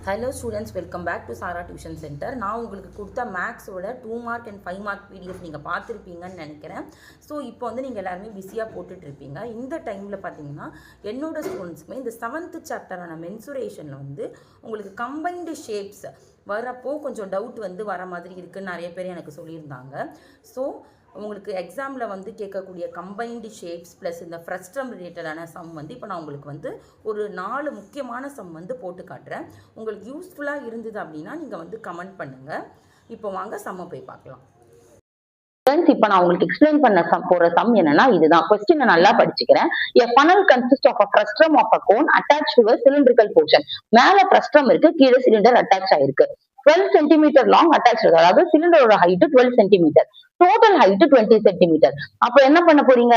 Hello students, welcome back to Sara Tuition Center. நான் உங்களுக்கு கொடுத்த மேக்ஸோட 2 மார்க் அண்ட் 5 மார்க் பிடிஎஃப் நீங்கள் பார்த்துருப்பீங்கன்னு நினைக்கிறேன். ஸோ இப்போ வந்து நீங்கள் எல்லாருமே பிஸியாக போட்டுட்ருப்பீங்க. இந்த டைமில் பார்த்தீங்கன்னா என்னோட ஸ்டூடெண்ட்ஸுமே இந்த 7th சாப்டரான மென்சுரேஷனில் வந்து உங்களுக்கு கம்பைன்டு ஷேப்ஸ் வரப்போ கொஞ்சம் டவுட் வந்து வர மாதிரி இருக்குதுன்னு நிறைய பேர் எனக்கு சொல்லியிருந்தாங்க. ஸோ உங்களுக்கு எக்ஸாமில் வந்து கேட்கக்கூடிய கம்பைன்டு ஷேப்ஸ் ப்ளஸ் இந்த ஃப்ரஸ்ட்ரம் ரிலேட்டடான சம் வந்து இப்போ நான் உங்களுக்கு வந்து ஒரு 4 முக்கியமான சம் வந்து போட்டு காட்டுறேன். உங்களுக்கு யூஸ்ஃபுல்லாக இருந்தது அப்படின்னா நீங்கள் வந்து கமெண்ட் பண்ணுங்கள். இப்போ வாங்க சம்மை போய் பார்க்கலாம். இப்ப நான் உங்களுக்கு எக்ஸ்பிளைன் பண்ண போற சம் என்னன்னா இதுதான். क्वेश्चन நல்லா படிச்சுக்கிறேன். A funnel consists of a frustum of a cone attached to a cylindrical portion. மேல frustum இருக்கு, கீழே சிலிண்டர் அட்டாச் ஆயிருக்கு. 12 cm long attached, அதாவது சிலிண்டரோட height 12 cm, total height 20 cm. அப்ப என்ன பண்ண போறீங்க?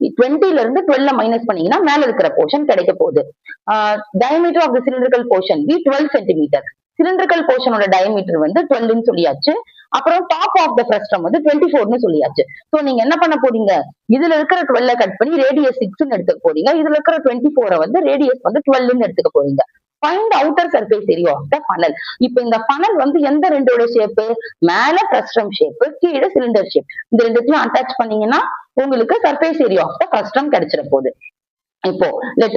20 ல இருந்து 12 மைனஸ் பண்ணீங்கன்னா மேல இருக்கிற போர்ஷன் கிடைக்க போகுது. diameter of the cylindrical portion be 12 cm. Cylindrical போர்ஷனோட டயமீட்டர் வந்து 12ன்னு சொல்லியாச்சு. அப்புறம் டாப் ஆஃப் த ஃப்ரஸ்டம் வந்து 24ன்னு சொல்லியாச்சு. சோ நீங்க என்ன பண்ண போறீங்க? இதுல இருக்கிற 12 கட் பண்ணி ரேடியஸ் 6ன்னு எடுத்துக்க போறீங்க. இதுல இருக்கிற 24 வந்து ரேடியஸ் வந்து 12ன்னு எடுத்துக்க போறீங்க. Find outer surface area of the funnel. இப்போ இந்த ஃபனல் வந்து எந்த ரெண்டோட ஷேப்பு? மேல ஃப்ரஸ்டம் ஷேப்பு, கீழே சிலிண்டர் ஷேப். இந்த ரெண்டுத்தையும் அட்டாச் பண்ணீங்கன்னா உங்களுக்கு surface area of the frustum கிடைச்சிட போகுது. இப்போ let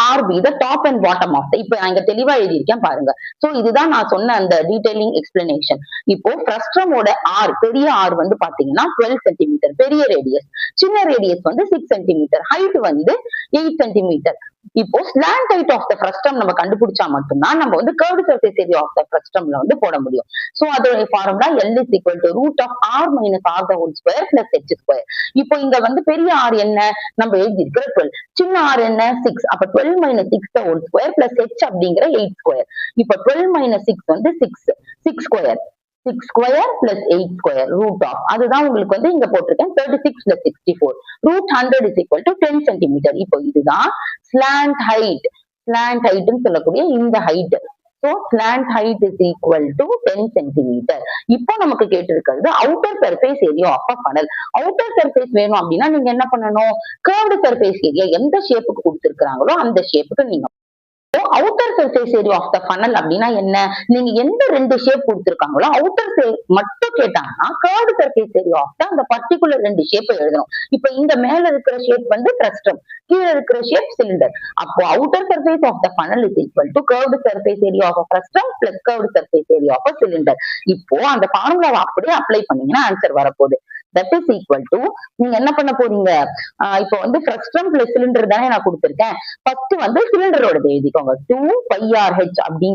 R be the top and bottom of the, இப்போ நான் இங்க தெளிவா எழுதியிருக்கேன் பாருங்க. சோ இதுதான் நான் சொன்ன அந்த டீடைலிங் எக்ஸ்பிளனேஷன். இப்போ ஃப்ரஸ்ட்ரமோட R, பெரிய R வந்து பாத்தீங்கன்னா 12 சென்டிமீட்டர் பெரிய ரேடியஸ், சின்ன ரேடியஸ் வந்து 6 சென்டிமீட்டர், ஹைட் வந்து 8 சென்டிமீட்டர். இப்போ slant height of the frustum நம்ம கண்டுபிடிச்சா மட்டும்தான் நம்ம வந்து curved surface area of the ஃப்ரஸ்டம்ல வந்து போட முடியும். சோ அதோட formula L is equal to root of R minus R the whole square plus H square. இப்போ இங்க வந்து பெரிய R என்ன? நம்ம எழுதி இருக்கிற 12, சின்ன R என்ன? 6. அப்ப 12 minus 6 the whole square plus H அப்படிங்கிற 8 square. இப்போ 12 minus 6 வந்து 6 square, 6 square plus 8 square root of, அதுதான் உங்களுக்கு வந்து இங்க போட்டிருக்கேன் 36 plus 64. root 100 is equal to 10 cm. இப்போ இதுதான் slant height ன்னு சொல்லக்கூடிய இந்த height. So slant height is equal to 10 cm. இப்போ நமக்கு கேட்டிருக்கிறது outer surface area of a funnel. Outer surface வேணும் அப்படின்னா நீங்க என்ன பண்ணணும்? கர்வ்டு சர்ஃபேஸ் ஏரியா எந்த ஷேப்புக்கு கொடுத்திருக்காங்களோ அந்த ஷேப்புக்கு நீங்க outer surface area of the funnel அப்படின்னா என்ன? நீங்க எந்த ரெண்டு ஷேப் கொடுத்திருக்காங்களோ அவுட்டர் மட்டும் கேட்டாங்கன்னா curved surface area of the அந்த பர்டிகுலர் ரெண்டு ஷேப் எழுதணும். இப்ப இந்த மேல இருக்கிற ஷேப் வந்து ஃப்ரஸ்டம், கீழே இருக்கிற ஷேப் சிலிண்டர். அப்போ outer surface of the funnel is equal to curved surface area of frustum plus curved surface area of cylinder. இப்போ அந்த ஃபார்முலாவை அப்படியே அப்ளை பண்ணீங்கன்னா ஆன்சர் வரப்போகுது. That is equal to, நீங்க என்ன பண்ண போறீங்க? இப்போ வந்து ஃப்ரஸ்டம் பிளஸ் சிலிண்டர் தானே நான் கொடுத்திருக்கேன். ஃபர்ஸ்ட் வந்து சிலிண்டரோட எழுதிக்கோங்க. 2 πRh அப்படின்னு